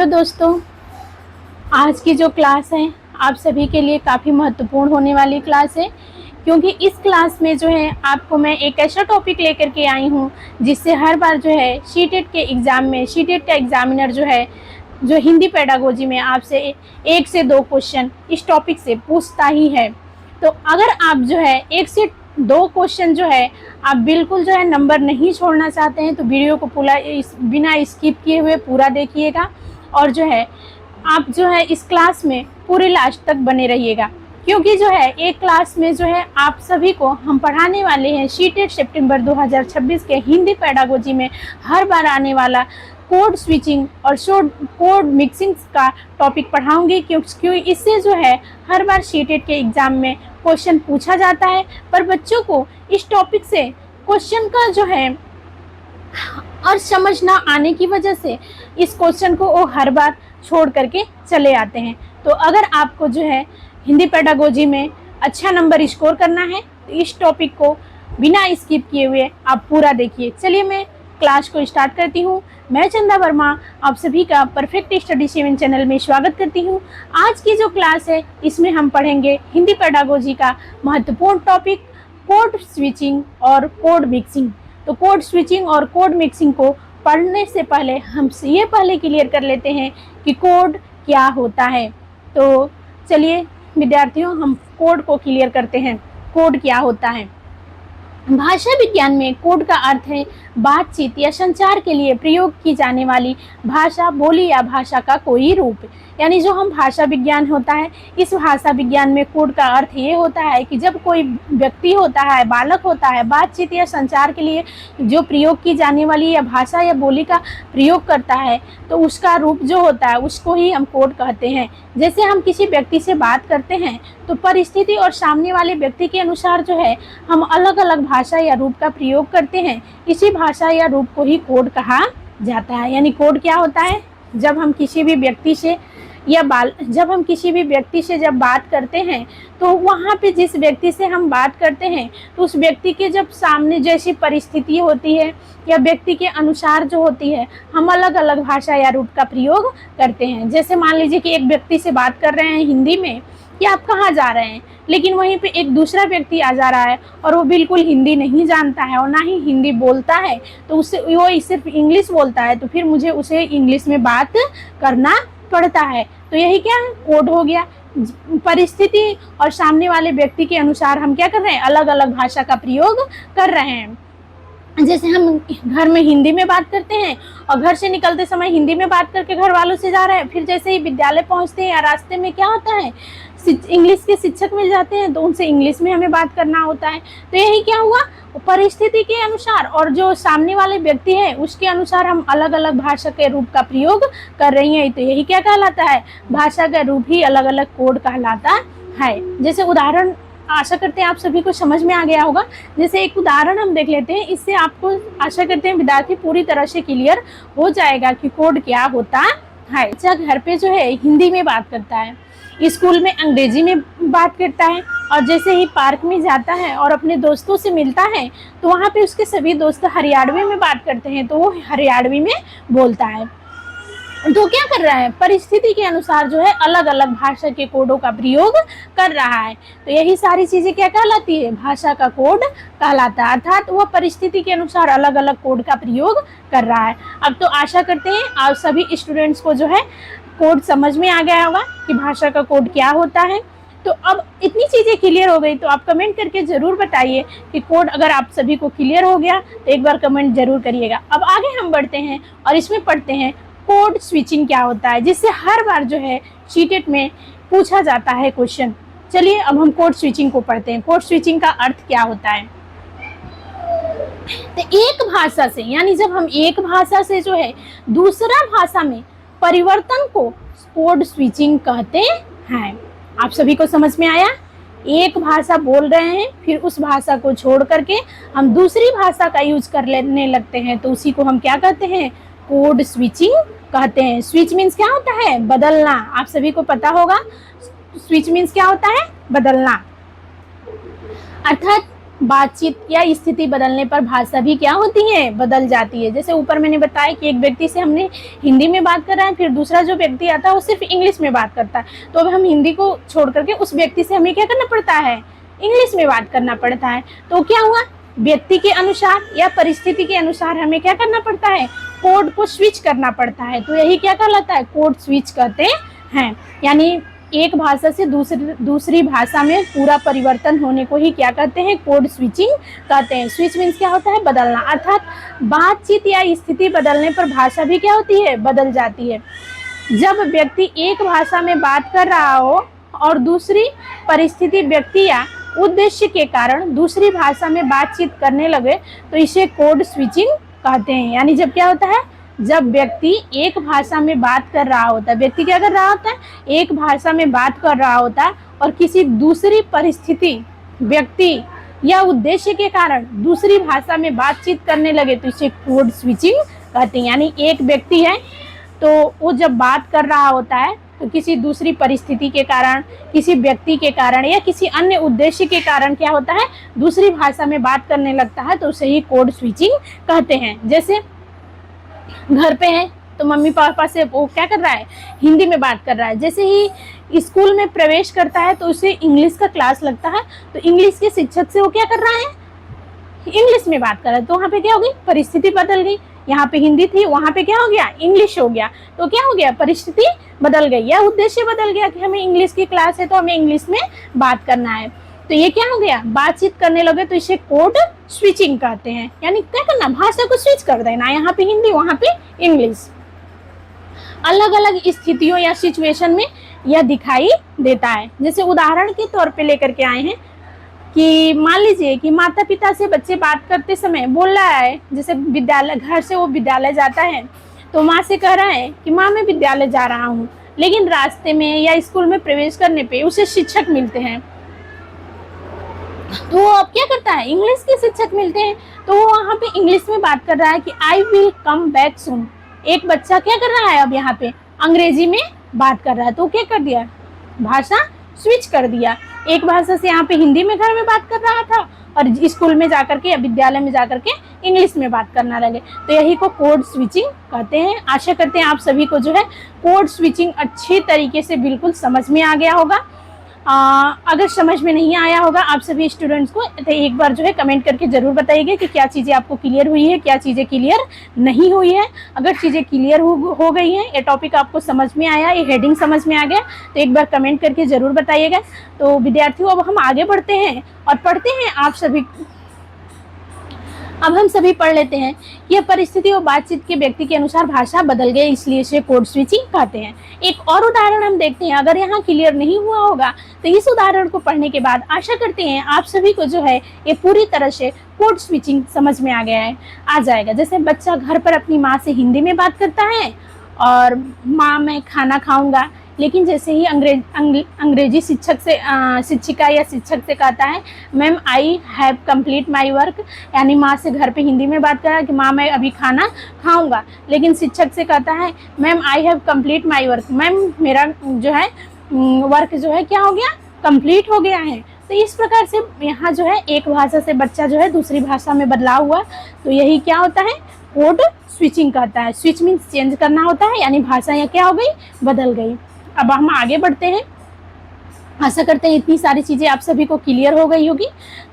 Hello दोस्तों, आज की जो क्लास है आप सभी के लिए काफ़ी महत्वपूर्ण होने वाली क्लास है, क्योंकि इस क्लास में जो है आपको मैं एक ऐसा टॉपिक लेकर के आई हूँ जिससे हर बार जो है सीटेट के एग्ज़ाम में सीटेट का एग्ज़ामिनर जो है जो हिंदी पेडागोजी में आपसे 1 से 2 क्वेश्चन इस टॉपिक से पूछता ही है। तो अगर आप जो है 1 से 2 क्वेश्चन जो है आप बिल्कुल जो है नंबर नहीं छोड़ना चाहते हैं तो वीडियो को पूरा बिना स्किप किए हुए पूरा देखिएगा, और जो है आप जो है इस क्लास में पूरे लास्ट तक बने रहिएगा, क्योंकि जो है एक क्लास में जो है आप सभी को हम पढ़ाने वाले हैं सीटेट सितंबर 2026 के हिंदी पेडागोजी में हर बार आने वाला कोड स्विचिंग और कोड मिक्सिंग का टॉपिक पढ़ाऊंगी, क्योंकि इससे जो है हर बार सीटेट के एग्ज़ाम में क्वेश्चन पूछा जाता है। पर बच्चों को इस टॉपिक से क्वेश्चन का जो है और समझ ना आने की वजह से इस क्वेश्चन को वो हर बार छोड़ करके चले आते हैं। तो अगर आपको जो है हिंदी पेडागोजी में अच्छा नंबर स्कोर करना है तो इस टॉपिक को बिना स्किप किए हुए आप पूरा देखिए। चलिए मैं क्लास को स्टार्ट करती हूँ। मैं चंदा वर्मा आप सभी का परफेक्ट स्टडी 7 चैनल में स्वागत करती हूँ। आज की जो क्लास है इसमें हम पढ़ेंगे हिंदी पेडागोजी का महत्वपूर्ण टॉपिक कोड स्विचिंग और कोड मिक्सिंग। तो कोड स्विचिंग और कोड मिक्सिंग को पढ़ने से पहले हम ये पहले क्लियर कर लेते हैं कि कोड क्या होता है। तो चलिए विद्यार्थियों, हम कोड को क्लियर करते हैं। कोड क्या होता है? भाषा विज्ञान में कोड का अर्थ है बातचीत या संचार के लिए प्रयोग की जाने वाली भाषा, बोली या भाषा का कोई रूप। यानी जो हम भाषा विज्ञान होता है, इस भाषा विज्ञान में कोड का अर्थ ये होता है कि जब कोई व्यक्ति होता है, बालक होता है, बातचीत या संचार के लिए जो प्रयोग की जाने वाली या भाषा या बोली का प्रयोग करता है तो उसका रूप जो होता है उसको ही हम कोड कहते हैं। जैसे हम किसी व्यक्ति से बात करते हैं तो परिस्थिति और सामने वाले व्यक्ति के अनुसार जो है हम अलग अलग भाषा या रूप का प्रयोग करते हैं। इसी भाषा या रूप को ही कोड कहा जाता है। यानी कोड क्या होता है? जब हम किसी भी व्यक्ति से जब बात करते हैं तो वहाँ पे जिस व्यक्ति से हम बात करते हैं तो उस व्यक्ति के जब सामने जैसी परिस्थिति होती है या व्यक्ति के अनुसार जो होती है हम अलग अलग भाषा या रूप का प्रयोग करते हैं। जैसे मान लीजिए कि एक व्यक्ति से बात कर रहे हैं हिंदी में कि आप कहाँ जा रहे हैं, लेकिन वहीं पे एक दूसरा व्यक्ति आ जा रहा है और वो बिल्कुल हिंदी नहीं जानता है और ना ही हिंदी बोलता है, तो उससे वो सिर्फ इंग्लिश बोलता है, तो फिर मुझे उसे इंग्लिश में बात करना पड़ता है। तो यही क्या कोड हो गया। परिस्थिति और सामने वाले व्यक्ति के अनुसार हम क्या कर रहे हैं, अलग अलग भाषा का प्रयोग कर रहे हैं। जैसे हम घर में हिंदी में बात करते हैं और घर से निकलते समय हिंदी में बात करके घर वालों से जा रहे हैं, फिर जैसे ही विद्यालय पहुंचते हैं या रास्ते में क्या होता है, इंग्लिश के शिक्षक मिल जाते हैं तो उनसे इंग्लिश में हमें बात करना होता है। तो यही क्या हुआ, परिस्थिति के अनुसार और जो सामने वाले व्यक्ति है उसके अनुसार हम अलग अलग भाषा के रूप का प्रयोग कर रही हैं। तो यही क्या कहलाता है, भाषा का रूप ही अलग अलग कोड कहलाता है। जैसे उदाहरण, आशा करते हैं आप सभी को समझ में आ गया होगा। जैसे एक उदाहरण हम देख लेते हैं, इससे आपको आशा करते हैं विद्यार्थी पूरी तरह से क्लियर हो जाएगा कि कोड क्या होता है। बच्चा घर पे जो है हिंदी में बात करता है, स्कूल में अंग्रेजी में बात करता है, और जैसे ही पार्क में जाता है और अपने दोस्तों से मिलता है तो वहाँ पे उसके सभी दोस्त हरियाणवी में बात करते हैं तो वो हरियाणवी में बोलता है। तो क्या कर रहा है, परिस्थिति के अनुसार जो है अलग अलग भाषा के कोडों का प्रयोग कर रहा है। तो यही सारी चीजें क्या कहलाती है, भाषा का कोड कहलाता है। अर्थात वह परिस्थिति के अनुसार अलग अलग कोड का प्रयोग कर रहा है। अब तो आशा करते हैं आप सभी स्टूडेंट्स को जो है कोड समझ में आ गया होगा कि भाषा का कोड क्या होता है। तो अब इतनी चीज़ें क्लियर हो गई तो आप कमेंट करके ज़रूर बताइए कि कोड अगर आप सभी को क्लियर हो गया तो एक बार कमेंट ज़रूर करिएगा। अब आगे हम बढ़ते हैं और इसमें पढ़ते हैं कोड स्विचिंग क्या होता है, जिससे हर बार जो है सीटेट में पूछा जाता है क्वेश्चन। चलिए अब हम कोड स्विचिंग को पढ़ते हैं। कोड स्विचिंग का अर्थ क्या होता है? तो एक भाषा से, यानी जब हम एक भाषा से जो है दूसरा भाषा में परिवर्तन को कोड स्विचिंग कहते हैं। आप सभी को समझ में आया? एक भाषा बोल रहे हैं, फिर उस भाषा को छोड़ करके हम दूसरी भाषा का यूज कर लेने लगते हैं तो उसी को हम क्या कहते हैं, कोड स्विचिंग कहते हैं। स्विच मीन्स क्या होता है, बदलना। आप सभी को पता होगा स्विच मीन्स क्या होता है, बदलना। अर्थात बातचीत या स्थिति बदलने पर भाषा भी क्या होती है, बदल जाती है। जैसे ऊपर मैंने बताया कि एक व्यक्ति से हमने हिंदी में बात कर रहा है, फिर दूसरा जो व्यक्ति आता है वो सिर्फ इंग्लिश में बात करता है, तो अब हम हिंदी को छोड़ करके उस व्यक्ति से हमें क्या करना पड़ता है, इंग्लिश में बात करना पड़ता है। तो क्या हुआ, व्यक्ति के अनुसार या परिस्थिति के अनुसार हमें क्या करना पड़ता है, कोड को स्विच करना पड़ता है। तो यही क्या कहलाता है, कोड स्विच कहते हैं। यानी एक भाषा से दूसरी भाषा में पूरा परिवर्तन होने को ही क्या कहते हैं, कोड स्विचिंग कहते हैं। स्विच मीन्स क्या होता है, बदलना, अर्थात बातचीत या स्थिति बदलने पर भाषा भी क्या होती है, बदल जाती है। जब व्यक्ति एक भाषा में बात कर रहा हो और दूसरी परिस्थिति, व्यक्ति या उद्देश्य के कारण दूसरी भाषा में बातचीत करने लगे तो इसे कोड स्विचिंग कहते हैं। यानी जब क्या होता है, जब व्यक्ति एक भाषा में बात कर रहा होता है, व्यक्ति क्या कर रहा होता है, एक भाषा में बात कर रहा होता है और किसी दूसरी परिस्थिति, व्यक्ति या उद्देश्य के कारण दूसरी भाषा में बातचीत करने लगे तो इसे कोड स्विचिंग कहते हैं। यानी एक व्यक्ति है तो वो जब बात कर रहा होता है तो किसी दूसरी परिस्थिति के कारण, किसी व्यक्ति के कारण या किसी अन्य उद्देश्य के कारण क्या होता है, दूसरी भाषा में बात करने लगता है तो उसे ही कोड स्विचिंग कहते हैं। जैसे घर पे है तो मम्मी पापा से वो क्या कर रहा है, हिंदी में बात कर रहा है। जैसे ही स्कूल में प्रवेश करता है तो उसे इंग्लिश का क्लास लगता है तो इंग्लिश के शिक्षक से वो क्या कर रहा है, इंग्लिश में बात कर रहा है। तो वहाँ पे क्या हो गई, परिस्थिति बदल गई। यहाँ पे हिंदी थी, वहाँ पे क्या हो गया, इंग्लिश हो गया। तो क्या हो गया, परिस्थिति बदल गई या उद्देश्य बदल गया कि हमें इंग्लिश की क्लास है तो हमें इंग्लिश में बात करना है। तो ये क्या हो गया, बातचीत करने लगे तो इसे कोड स्विचिंग कहते हैं। यानी क्या करना, भाषा को स्विच कर देना, यहाँ पे हिंदी वहाँ पे इंग्लिश। अलग अलग स्थितियों या सिचुएशन में यह दिखाई देता है। जैसे उदाहरण के तौर पे लेकर के आए हैं कि मान लीजिए कि माता पिता से बच्चे बात करते समय बोल रहा है, जैसे विद्यालय, घर से वो विद्यालय जाता है तो माँ से कह रहा है कि माँ मैं विद्यालय जा रहा हूँ, लेकिन रास्ते में या स्कूल में प्रवेश करने पे उसे शिक्षक मिलते हैं तो वो अब क्या करता है, इंग्लिश के शिक्षक मिलते हैं तो वो वहाँ पे इंग्लिश में बात कर रहा है कि I will come back soon. एक बच्चा क्या कर रहा है, अब यहाँ पे अंग्रेजी में बात कर रहा है तो क्या कर दिया, भाषा स्विच कर दिया। एक भाषा से यहाँ पे हिंदी में घर में बात कर रहा था और स्कूल में जाकर के या विद्यालय में जाकर के इंग्लिश में बात करना लगे। तो यही को कोड स्विचिंग कहते हैं। आशा करते हैं आप सभी को जो है कोड स्विचिंग अच्छी तरीके से बिल्कुल समझ में आ गया होगा। अगर समझ में नहीं आया होगा आप सभी स्टूडेंट्स को तो एक बार जो है कमेंट करके ज़रूर बताइएगा कि क्या चीज़ें आपको क्लियर हुई है, क्या चीज़ें क्लियर नहीं हुई है। अगर चीज़ें क्लियर हो गई हैं, ये टॉपिक आपको समझ में आया, ये हेडिंग समझ में आ गया तो एक बार कमेंट करके ज़रूर बताइएगा। तो विद्यार्थियों अब हम आगे बढ़ते हैं और पढ़ते हैं आप सभी, अब हम सभी पढ़ लेते हैं कि यह परिस्थिति और बातचीत के व्यक्ति के अनुसार भाषा बदल गई, इसलिए इसे कोड स्विचिंग कहते हैं। एक और उदाहरण हम देखते हैं, अगर यहाँ क्लियर नहीं हुआ होगा तो इस उदाहरण को पढ़ने के बाद आशा करते हैं आप सभी को जो है ये पूरी तरह से कोड स्विचिंग समझ में आ जाएगा। जैसे बच्चा घर पर अपनी माँ से हिंदी में बात करता है और माँ मैं खाना खाऊंगा, लेकिन जैसे ही अंग्रेजी शिक्षिका या शिक्षक से कहता है ma'am I have complete my work, यानी माँ से घर पे हिंदी में बात कर रहा है कि माँ मैं अभी खाना खाऊंगा, लेकिन शिक्षक से कहता है ma'am I have complete my work, ma'am मेरा जो है वर्क जो है क्या हो गया, कंप्लीट हो गया है। तो इस प्रकार से यहाँ जो है एक भाषा से बच्चा जो है दूसरी भाषा में बदलाव हुआ तो यही क्या होता है, कोड स्विचिंग कहता है। स्विच मीन्स चेंज करना होता है, यानी भाषा यहाँ क्या हो गई, बदल गई। अब हम आगे बढ़ते हैं। आशा करते हैं इतनी सारी चीज़ें आप सभी को क्लियर हो गई होगी।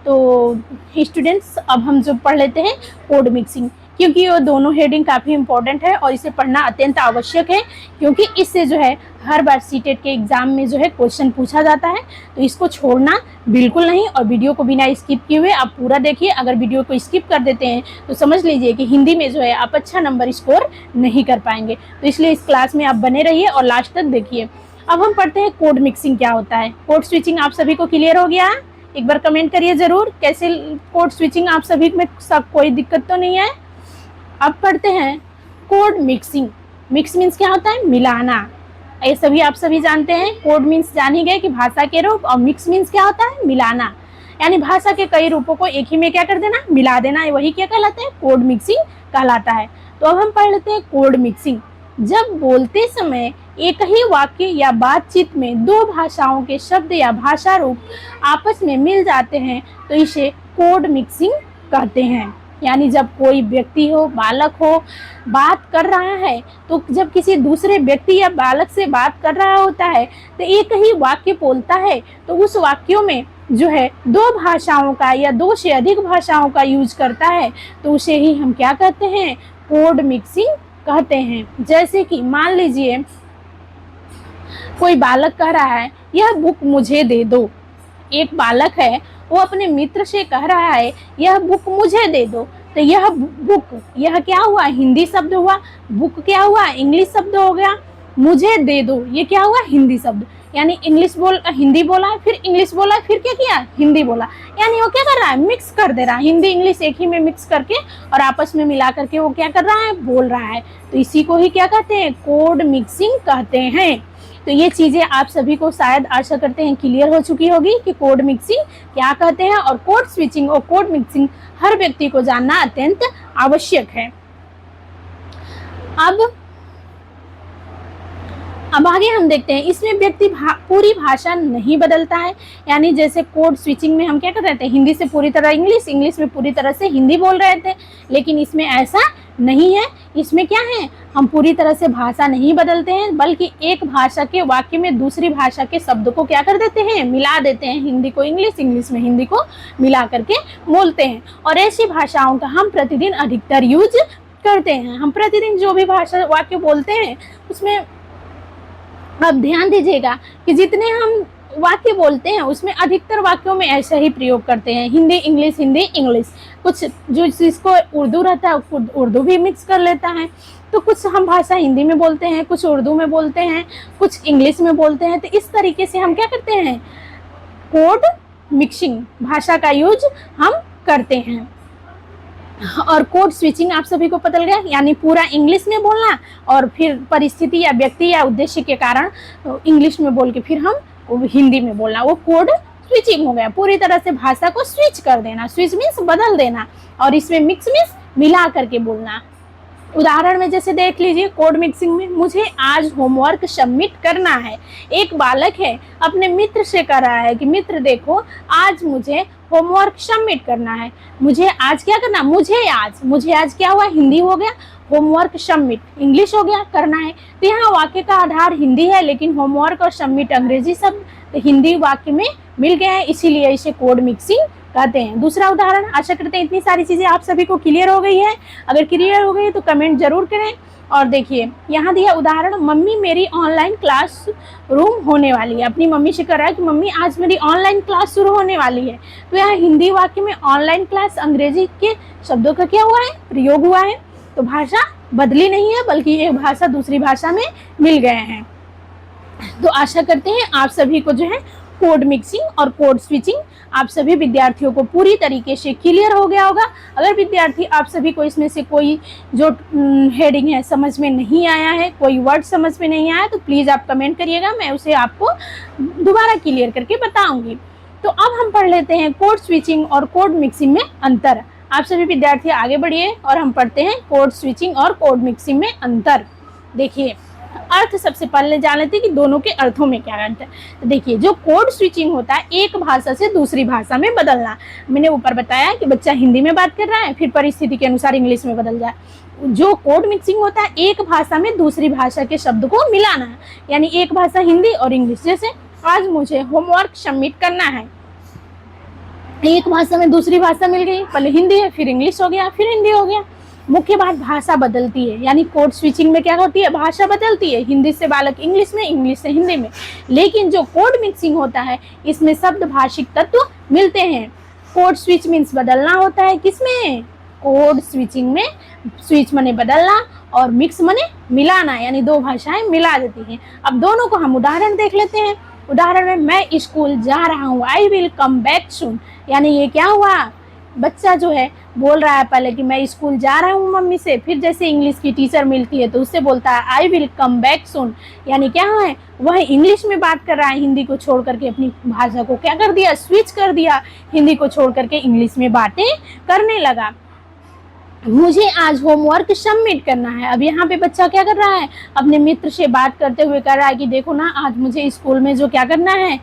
तो स्टूडेंट्स अब हम जो पढ़ लेते हैं कोड मिक्सिंग, क्योंकि ये दोनों हेडिंग काफ़ी इंपॉर्टेंट है और इसे पढ़ना अत्यंत आवश्यक है, क्योंकि इससे जो है हर बार सीटेट के एग्जाम में जो है क्वेश्चन पूछा जाता है। तो इसको छोड़ना बिल्कुल नहीं और वीडियो को बिना स्किप किए हुए आप पूरा देखिए। अगर वीडियो को स्किप कर देते हैं तो समझ लीजिए कि हिंदी में जो है आप अच्छा नंबर स्कोर नहीं कर पाएंगे। तो इसलिए इस क्लास में आप बने रहिए और लास्ट तक देखिए। अब हम पढ़ते हैं कोड मिक्सिंग क्या होता है। कोड स्विचिंग आप सभी को क्लियर हो गया? एक बार कमेंट करिए ज़रूर, कैसे कोड स्विचिंग आप सभी में सब कोई दिक्कत तो नहीं है। अब पढ़ते हैं कोड मिक्सिंग। मिक्स मीन्स क्या होता है, मिलाना। ये सभी आप सभी जानते हैं। कोड मीन्स जान ही गए कि भाषा के रूप, और मिक्स मीन्स क्या होता है, मिलाना। यानी भाषा के कई रूपों को एक ही में क्या कर देना, मिला देना, वही क्या कहलाता है, कोड मिक्सिंग कहलाता है। तो अब हम पढ़ लेते हैं कोड मिक्सिंग। जब बोलते समय एक ही वाक्य या बातचीत में दो भाषाओं के शब्द या भाषा रूप आपस में मिल जाते हैं तो इसे कोड मिक्सिंग कहते हैं। यानी जब कोई व्यक्ति हो, बालक हो, बात कर रहा है, तो जब किसी दूसरे व्यक्ति या बालक से बात कर रहा होता है तो एक ही वाक्य बोलता है तो उस वाक्यों में जो है दो भाषाओं का या दो से अधिक भाषाओं का यूज करता है तो उसे ही हम क्या कहते हैं, कोड मिक्सिंग कहते हैं। जैसे कि मान लीजिए कोई बालक कह रहा है यह बुक मुझे दे दो। एक बालक है वो अपने मित्र से कह रहा है यह बुक मुझे दे दो, तो यह बुक, यह क्या हुआ, हिंदी शब्द हुआ। बुक क्या हुआ, इंग्लिश शब्द हो गया। मुझे दे दो, ये क्या हुआ, हिंदी शब्द। यानी हिंदी बोला, फिर इंग्लिश बोला, फिर क्या किया, हिंदी बोला। यानी वो क्या कर रहा है, मिक्स कर दे रहा है, हिंदी इंग्लिश एक ही में मिक्स करके और आपस में मिला करके वो क्या कर रहा है, बोल रहा है। तो इसी को ही क्या कहते हैं, कोड मिक्सिंग कहते हैं। तो ये चीज़ें आप सभी को शायद आशा करते हैं क्लियर हो चुकी होगी कि कोड मिक्सिंग क्या कहते हैं और कोड स्विचिंग और कोड मिक्सिंग हर व्यक्ति को जानना अत्यंत आवश्यक है। अब आगे हम देखते हैं, इसमें व्यक्ति पूरी भाषा नहीं बदलता है। यानी जैसे कोड स्विचिंग में हम क्या कर रहे थे, हिंदी से पूरी तरह इंग्लिश, इंग्लिश में पूरी तरह से हिंदी बोल रहे थे, लेकिन इसमें ऐसा नहीं है। इसमें क्या है, हम पूरी तरह से भाषा नहीं बदलते हैं, बल्कि एक भाषा के वाक्य में दूसरी भाषा के शब्द को क्या कर देते हैं, मिला देते हैं। हिंदी को इंग्लिश, इंग्लिश में हिंदी को मिला करके बोलते हैं। और ऐसी भाषाओं का हम प्रतिदिन अधिकतर यूज करते हैं। हम प्रतिदिन जो भी भाषा वाक्य बोलते हैं उसमें अब ध्यान दीजिएगा कि जितने हम वाक्य बोलते हैं उसमें अधिकतर वाक्यों में ऐसा ही प्रयोग करते हैं, हिंदी इंग्लिश, हिंदी इंग्लिश। कुछ जो जिसको उर्दू रहता है उर्दू भी मिक्स कर लेता है। तो कुछ हम भाषा हिंदी में बोलते हैं, कुछ उर्दू में बोलते हैं, कुछ इंग्लिश में बोलते हैं। तो इस तरीके से हम क्या करते हैं, कोड मिक्सिंग भाषा का यूज हम करते हैं। और कोड स्विचिंग आप सभी को पता गया, यानी पूरा इंग्लिश में बोलना और फिर परिस्थिति या व्यक्ति या उद्देश्य के कारण इंग्लिश में बोल के फिर हम हिंदी में बोलना, वो कोड स्विचिंग हो गया। पूरी तरह से भाषा को स्विच कर देना, स्विच मीन्स बदल देना, और इसमें मिक्स मीन्स मिला करके बोलना। उदाहरण में जैसे देख लीजिए, कोड मिक्सिंग में मुझे आज होमवर्क सबमिट करना है। एक बालक है अपने मित्र से कह रहा है कि मित्र देखो आज मुझे होमवर्क सबमिट करना है। मुझे आज क्या करना, मुझे आज क्या हुआ, हिंदी हो गया, होमवर्क सबमिट इंग्लिश हो गया, करना है। तो यहाँ वाक्य का आधार हिंदी है, लेकिन होमवर्क और सबमिट अंग्रेजी शब्द तो हिंदी वाक्य में मिल गया है, इसीलिए इसे कोड मिक्सिंग कहते हैं। दूसरा उदाहरण, आशा करते हैं इतनी सारी चीजें आप सभी को क्लियर हो गई है। अगर क्लियर हो गई तो कमेंट जरूर करें। और देखिए यहाँ दिया उदाहरण, मम्मी मेरी ऑनलाइन क्लास रूम होने वाली है। अपनी मम्मी से कह रहा है कि मम्मी आज मेरी ऑनलाइन क्लास शुरू होने वाली है। तो यहाँ हिंदी वाक्य में ऑनलाइन क्लास अंग्रेजी के शब्दों का क्या हुआ है, प्रयोग हुआ है। तो भाषा बदली नहीं है, बल्कि एक भाषा दूसरी भाषा में मिल गए हैं। तो आशा करते हैं आप सभी को जो है कोड मिक्सिंग और कोड स्विचिंग आप सभी विद्यार्थियों को पूरी तरीके से क्लियर हो गया होगा। अगर विद्यार्थी आप सभी को इसमें से कोई जो हेडिंग है समझ में नहीं आया है, कोई वर्ड समझ में नहीं आया, तो प्लीज़ आप कमेंट करिएगा, मैं उसे आपको दोबारा क्लियर करके बताऊंगी। तो अब हम पढ़ लेते हैं कोड स्विचिंग और कोड मिक्सिंग में अंतर। आप सभी विद्यार्थी आगे बढ़िए और हम पढ़ते हैं कोड स्विचिंग और कोड मिक्सिंग में अंतर। देखिए अर्थ सबसे पहले जान लेते हैं कि दोनों के अर्थों में क्या अंतर है। तो देखिए जो कोड स्विचिंग होता है, एक भाषा से दूसरी भाषा में बदलना। मैंने ऊपर बताया कि बच्चा हिंदी में बात कर रहा है, फिर परिस्थिति के अनुसार इंग्लिश में बदल जाए। जो कोड मिक्सिंग होता है, एक भाषा में दूसरी भाषा के शब्द को मिलाना, यानी एक भाषा हिंदी और इंग्लिश। जैसे आज मुझे होमवर्क सबमिट करना है, एक भाषा में दूसरी भाषा मिल गई, पहले हिंदी है फिर इंग्लिश हो गया, फिर हिंदी हो गया। मुख्य बात भाषा बदलती है, यानी कोड स्विचिंग में क्या होती है, भाषा बदलती है, हिंदी से बालक इंग्लिश में, इंग्लिश से हिंदी में। लेकिन जो कोड मिक्सिंग होता है इसमें शब्द भाषिक तत्व मिलते हैं। कोड स्विच मीन्स बदलना होता है, किसमें, कोड स्विचिंग में। स्विच माने बदलना और मिक्स माने मिलाना, यानी दो भाषाएं मिला देती हैं। अब दोनों को हम उदाहरण देख लेते हैं। उदाहरण में मैं स्कूल जा रहा हूँ, I will come back soon, यानी ये क्या हुआ, बच्चा जो है बोल रहा है पहले कि मैं स्कूल जा रहा हूँ मम्मी से, फिर जैसे इंग्लिश की टीचर मिलती है तो उससे बोलता है I will come back soon, यानी क्या है, वह इंग्लिश में बात कर रहा है, हिंदी को छोड़ करके अपनी भाषा को क्या कर दिया, स्विच कर दिया, हिंदी को छोड़ करके इंग्लिश में बातें करने लगा। मुझे आज होमवर्क सबमिट करना है। अब यहाँ पे बच्चा क्या कर रहा है, अपने मित्र से बात करते हुए कह रहा है कि देखो ना, आज मुझे स्कूल में जो क्या करना है,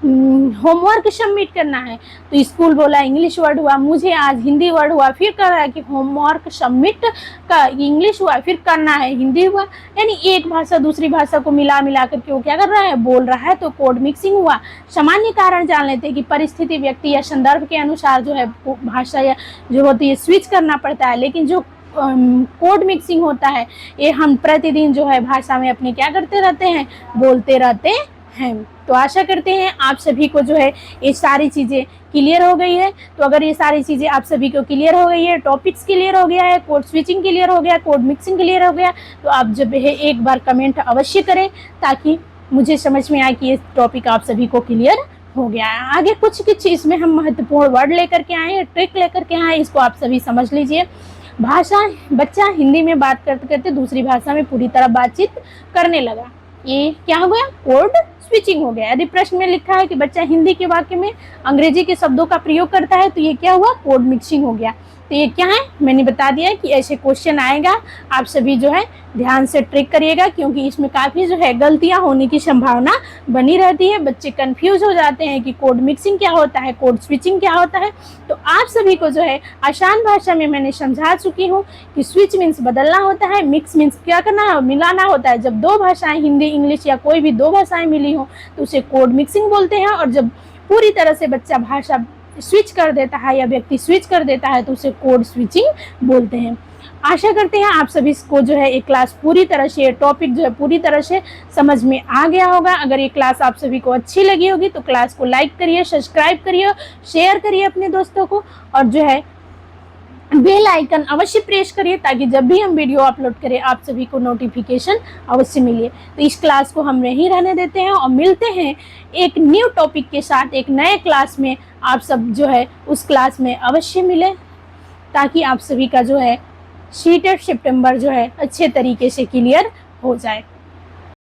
होमवर्क सबमिट करना है। तो स्कूल बोला इंग्लिश वर्ड हुआ, मुझे आज हिंदी वर्ड हुआ, फिर कह रहा है कि होमवर्क सबमिट का इंग्लिश हुआ, फिर करना है हिंदी हुआ। यानी एक भाषा दूसरी भाषा को मिला करके वो क्या कर रहा है, बोल रहा है। तो कोड मिक्सिंग हुआ। सामान्य कारण जान लेते हैं कि परिस्थिति, व्यक्ति या संदर्भ के अनुसार जो है भाषा या जो होती है स्विच करना पड़ता है। लेकिन जो कोड मिक्सिंग होता है, ये हम प्रतिदिन जो है भाषा में अपने क्या करते रहते हैं, बोलते रहते हैं। तो आशा करते हैं आप सभी को जो है ये सारी चीज़ें क्लियर हो गई है। तो अगर ये सारी चीज़ें आप सभी को क्लियर हो गई है, टॉपिक्स क्लियर हो गया है, कोड स्विचिंग क्लियर हो गया, कोड मिक्सिंग क्लियर हो गया, तो आप जब है एक बार कमेंट अवश्य करें, ताकि मुझे समझ में आए कि ये टॉपिक आप सभी को क्लियर हो गया है। आगे कुछ इसमें हम महत्वपूर्ण वर्ड लेकर के आए, ट्रिक लेकर के आए, इसको आप सभी समझ लीजिए। भाषा, बच्चा हिंदी में बात करते करते दूसरी भाषा में पूरी तरह बातचीत करने लगा। ये क्या हो गया, कोड स्विचिंग हो गया। यदि प्रश्न में लिखा है कि बच्चा हिंदी के वाक्य में अंग्रेजी के शब्दों का प्रयोग करता है, तो ये क्या हुआ, कोड मिक्सिंग हो गया। तो ये क्या है, मैंने बता दिया कि ऐसे क्वेश्चन आएगा, आप सभी जो है ध्यान से ट्रिक करिएगा, क्योंकि इसमें काफ़ी जो है गलतियां होने की संभावना बनी रहती है। बच्चे कंफ्यूज हो जाते हैं कि कोड मिक्सिंग क्या होता है, कोड स्विचिंग क्या होता है। तो आप सभी को जो है आसान भाषा में मैंने समझा चुकी हूँ कि स्विच मीन्स बदलना होता है, मिक्स मीन्स क्या करना है, मिलाना होता है। जब दो भाषाएं, हिंदी इंग्लिश या कोई भी दो भाषाएं मिली हो तो उसे कोड मिक्सिंग बोलते हैं। और जब पूरी तरह से बच्चा भाषा स्विच कर देता है या व्यक्ति स्विच कर देता है तो उसे कोड स्विचिंग बोलते हैं। आशा करते हैं आप सभी को जो है ये क्लास पूरी तरह से, टॉपिक जो है पूरी तरह से समझ में आ गया होगा। अगर ये क्लास आप सभी को अच्छी लगी होगी तो क्लास को लाइक करिए, सब्सक्राइब करिए, शेयर करिए अपने दोस्तों को, और जो है बेल आइकन अवश्य प्रेस करिए, ताकि जब भी हम वीडियो अपलोड करें आप सभी को नोटिफिकेशन अवश्य मिले। तो इस क्लास को हम यहीं रहने देते हैं और मिलते हैं एक न्यू टॉपिक के साथ एक नए क्लास में। आप सब जो है उस क्लास में अवश्य मिले, ताकि आप सभी का जो है सीटेट सितंबर जो है अच्छे तरीके से क्लियर हो जाए।